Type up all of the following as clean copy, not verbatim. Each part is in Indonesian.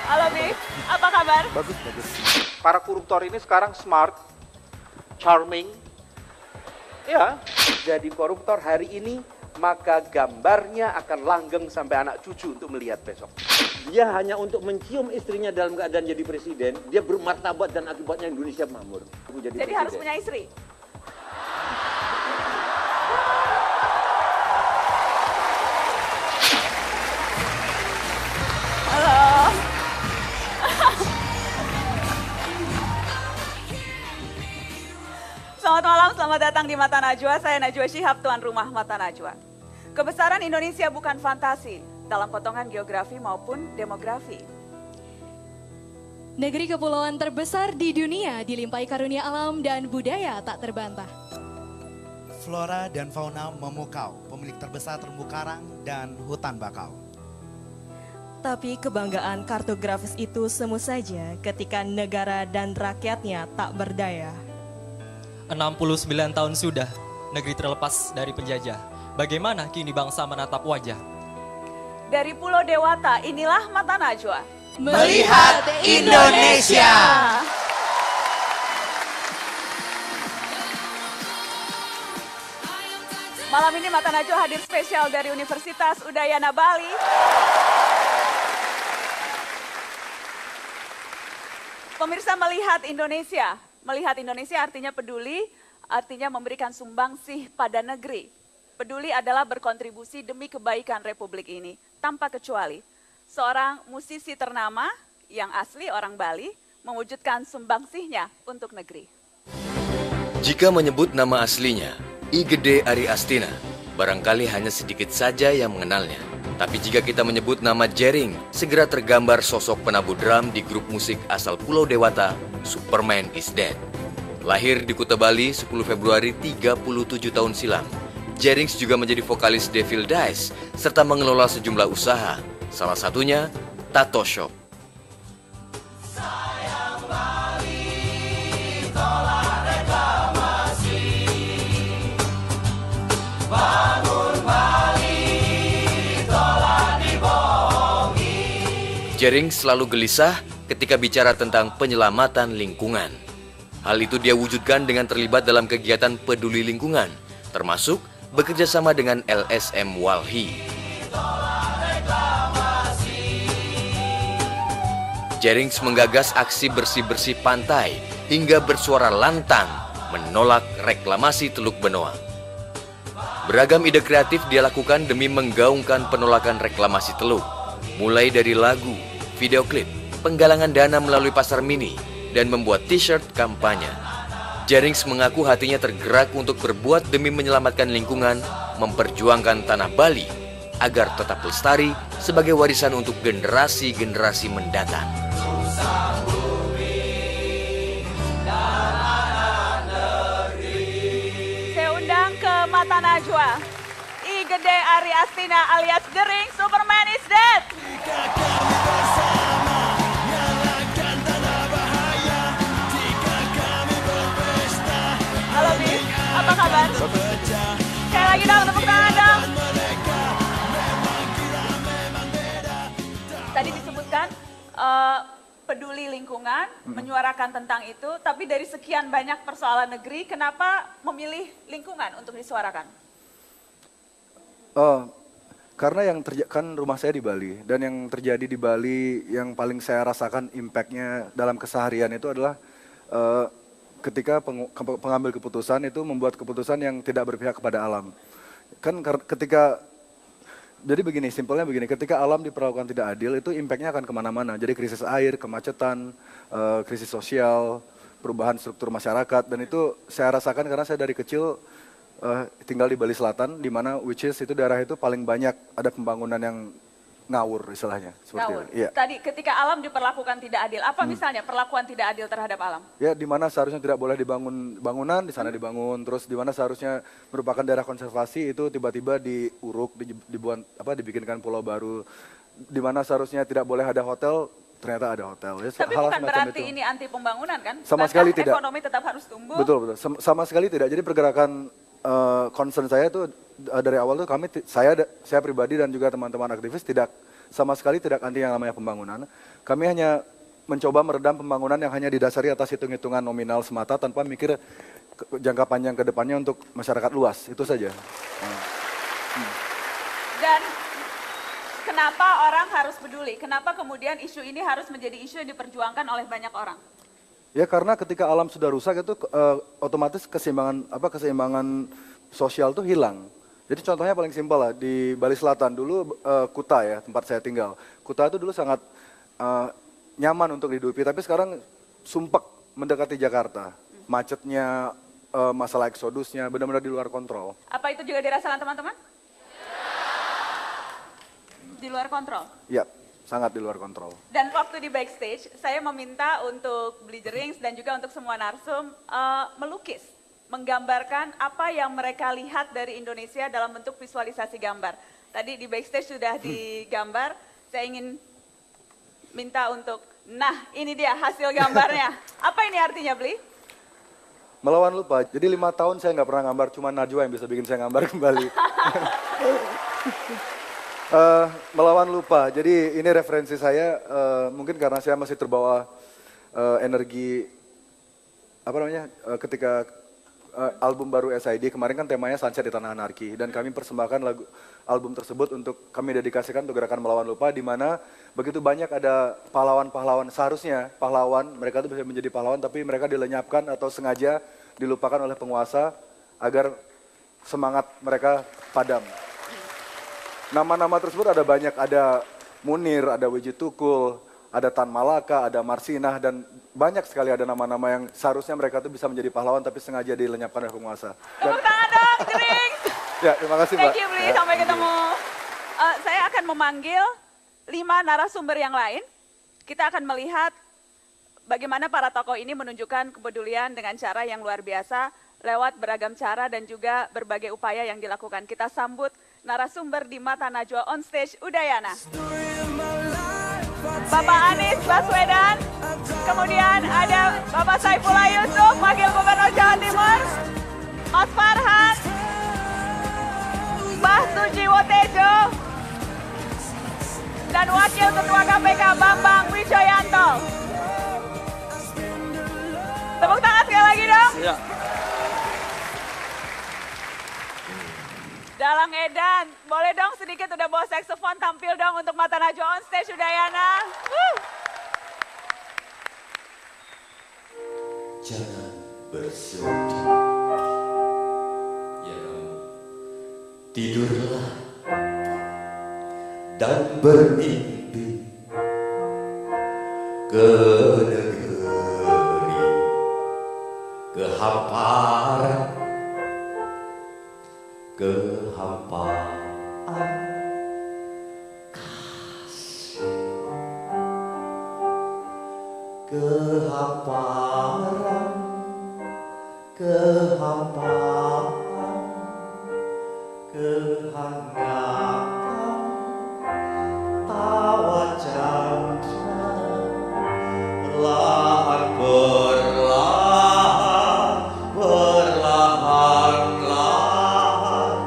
Halo Bi, apa kabar? Bagus, bagus. Para koruptor ini sekarang smart, charming. Ya, jadi koruptor hari ini, maka gambarnya akan langgeng sampai anak cucu untuk melihat besok. Dia hanya untuk mencium istrinya dalam keadaan jadi presiden, dia bermartabat dan akibatnya Indonesia makmur. Jadi harus punya istri? Halo. Selamat malam, selamat datang di Mata Najwa. Saya Najwa Shihab, tuan rumah Mata Najwa. Kebesaran Indonesia bukan fantasi dalam potongan geografi maupun demografi. Negeri kepulauan terbesar di dunia dilimpahi karunia alam dan budaya tak terbantah. Flora dan fauna memukau, pemilik terbesar terumbu karang dan hutan bakau. Tapi kebanggaan kartografis itu semu saja ketika negara dan rakyatnya tak berdaya. 69 tahun sudah, negeri terlepas dari penjajah. Bagaimana kini bangsa menatap wajah? Dari Pulau Dewata, inilah Mata Najwa. Melihat Indonesia. Malam ini Mata Najwa hadir spesial dari Universitas Udayana Bali. Pemirsa, melihat Indonesia artinya peduli, artinya memberikan sumbangsih pada negeri. Peduli adalah berkontribusi demi kebaikan Republik ini, tanpa kecuali. Seorang musisi ternama yang asli orang Bali mewujudkan sumbangsihnya untuk negeri. Jika menyebut nama aslinya, I Gede Ari Astina, barangkali hanya sedikit saja yang mengenalnya. Tapi jika kita menyebut nama Jering, segera tergambar sosok penabuh drum di grup musik asal Pulau Dewata, Superman is Dead. Lahir di Kuta Bali 10 Februari 37 tahun silam, Jerings juga menjadi vokalis Devil Dice serta mengelola sejumlah usaha, salah satunya Tato Shop. Jering selalu gelisah ketika bicara tentang penyelamatan lingkungan. Hal itu dia wujudkan dengan terlibat dalam kegiatan peduli lingkungan, termasuk bekerja sama dengan LSM Walhi. Jerings menggagas aksi bersih-bersih pantai hingga bersuara lantang menolak reklamasi Teluk Benoa. Beragam ide kreatif dia lakukan demi menggaungkan penolakan reklamasi teluk. Mulai dari lagu, video klip, penggalangan dana melalui pasar mini, dan membuat t-shirt kampanye. Jerings mengaku hatinya tergerak untuk berbuat demi menyelamatkan lingkungan, memperjuangkan tanah Bali, agar tetap lestari sebagai warisan untuk generasi-generasi mendatang. Saya undang ke Mata Najwa, I Gede Ari Astina alias Jering, Superman is Dead. Halo Bi, apa kabar? Sekali lagi dong, tepuk tangan dong. Tadi disebutkan peduli lingkungan, menyuarakan tentang itu, tapi dari sekian banyak persoalan negeri, kenapa memilih lingkungan untuk disuarakan? Karena kan rumah saya di Bali, dan yang terjadi di Bali yang paling saya rasakan impact-nya dalam keseharian itu adalah ketika pengambil keputusan itu membuat keputusan yang tidak berpihak kepada alam. Kan jadi begini, simpelnya begini, ketika alam diperlakukan tidak adil itu impact-nya akan kemana-mana. Jadi krisis air, kemacetan, krisis sosial, perubahan struktur masyarakat, dan itu saya rasakan karena saya dari kecil tinggal di Bali Selatan, di mana which is itu daerah itu paling banyak ada pembangunan yang ngawur istilahnya. Ngawur. Iya. Tadi ketika alam diperlakukan tidak adil, apa misalnya perlakuan tidak adil terhadap alam? Ya, di mana seharusnya tidak boleh dibangun bangunan, di sana dibangun. Terus di mana seharusnya merupakan daerah konservasi itu tiba-tiba diuruk, dibikinkan pulau baru. Di mana seharusnya tidak boleh ada hotel, ternyata ada hotel. Ya, tapi bukan berarti ini anti pembangunan kan? Sama sekali tidak. Ekonomi tetap harus tumbuh. Betul, betul. Sama sekali tidak. Jadi pergerakan concern saya itu dari awal tuh saya pribadi dan juga teman-teman aktivis tidak sama sekali tidak anti yang namanya pembangunan. Kami hanya mencoba meredam pembangunan yang hanya didasari atas hitung-hitungan nominal semata tanpa mikir jangka panjang ke depannya untuk masyarakat luas. Itu saja. Dan kenapa orang harus peduli? Kenapa kemudian isu ini harus menjadi isu yang diperjuangkan oleh banyak orang? Ya karena ketika alam sudah rusak itu otomatis keseimbangan sosial tuh hilang. Jadi contohnya paling simpel lah, di Bali Selatan dulu Kuta ya, tempat saya tinggal. Kuta itu dulu sangat nyaman untuk dihidupi, tapi sekarang sumpek mendekati Jakarta. Macetnya, masalah eksodusnya benar-benar di luar kontrol. Apa itu juga dirasakan teman-teman? Di luar kontrol? Ya, sangat di luar kontrol. Dan waktu di backstage, saya meminta untuk Blijerings dan juga untuk semua narsum melukis, menggambarkan apa yang mereka lihat dari Indonesia dalam bentuk visualisasi gambar. Tadi di backstage sudah digambar, saya ingin minta untuk, nah ini dia hasil gambarnya. Apa ini artinya, Bli? Melawan lupa, jadi 5 tahun saya nggak pernah gambar, cuma Najwa yang bisa bikin saya gambar kembali. Melawan lupa, jadi ini referensi saya, mungkin karena saya masih terbawa energi, ketika album baru SID, kemarin kan temanya Sunset di Tanah Anarki, dan kami persembahkan album tersebut untuk kami dedikasikan untuk gerakan melawan lupa, di mana begitu banyak ada pahlawan-pahlawan, seharusnya pahlawan, mereka itu bisa menjadi pahlawan, tapi mereka dilenyapkan atau sengaja dilupakan oleh penguasa agar semangat mereka padam. Nama-nama tersebut ada banyak, ada Munir, ada Wiji Tukul, ada Tan Malaka, ada Marsinah, dan banyak sekali ada nama-nama yang seharusnya mereka itu bisa menjadi pahlawan tapi sengaja dilenyapkan oleh penguasa. Tepuk tangan dong, Jering! Ya, terima kasih Mbak. Thank you, Bli. Sampai ketemu. Saya akan memanggil 5 narasumber yang lain. Kita akan melihat bagaimana para tokoh ini menunjukkan kepedulian dengan cara yang luar biasa lewat beragam cara dan juga berbagai upaya yang dilakukan. Kita sambut narasumber di Mata Najwa on stage, Udayana. Bapak Anies Baswedan, kemudian ada Bapak Saifullah Yusuf, Wakil Gubernur Jawa Timur, Mas Farhan, Mbah Sujiwo Tejo, dan Wakil Ketua KPK Bambang Wijoyanto. Tepuk tangan sekali lagi dong. Ya. Dalang Edan, boleh dong sedikit udah bawa saksofon, tampil dong untuk Mata Najwa on stage, Udayana. Jangan bersedih, ya kamu tidurlah dan bermimpi ke negeri kehamparan. Kehampaan kasih, kehamparan, kehampaan, kehangatan, tawa canda, perlahan perlahan, perlahan-lahan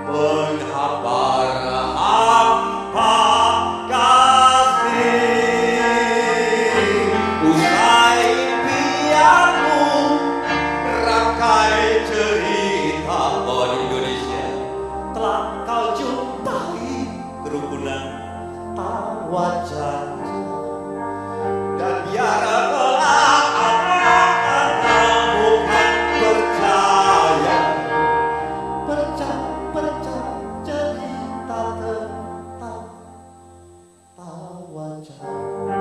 menghampar hampa kasih. Usai impianmu, rangkai cerita bahwa Indonesia telah kau jumpai kerukunan tawa canda, dan biar kelak anak-anak bukan percaya cerita tentang tawa canda,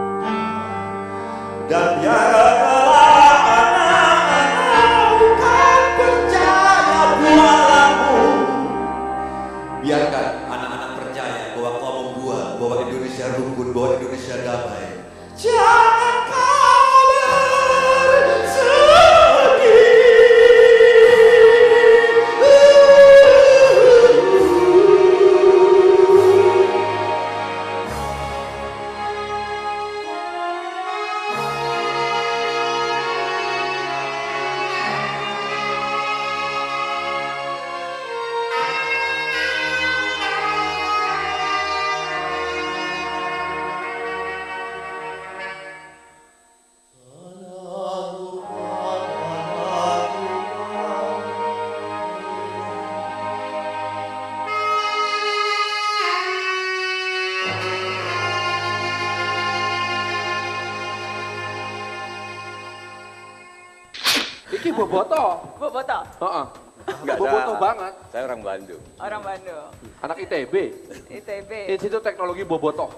dan biar kelak anak-anak bukan percaya bualanmu. Biarkan anak-anak percaya bahwa kau membuat bahwa Indonesia rukun, bahwa Indonesia damai. Jangan kau bersedih. Boboto. Boboto, Heeh. Enggak, Boboto banget. Saya orang Bandung. orang Bandung. Anak ITB. ITB. Institut Teknologi Boboto.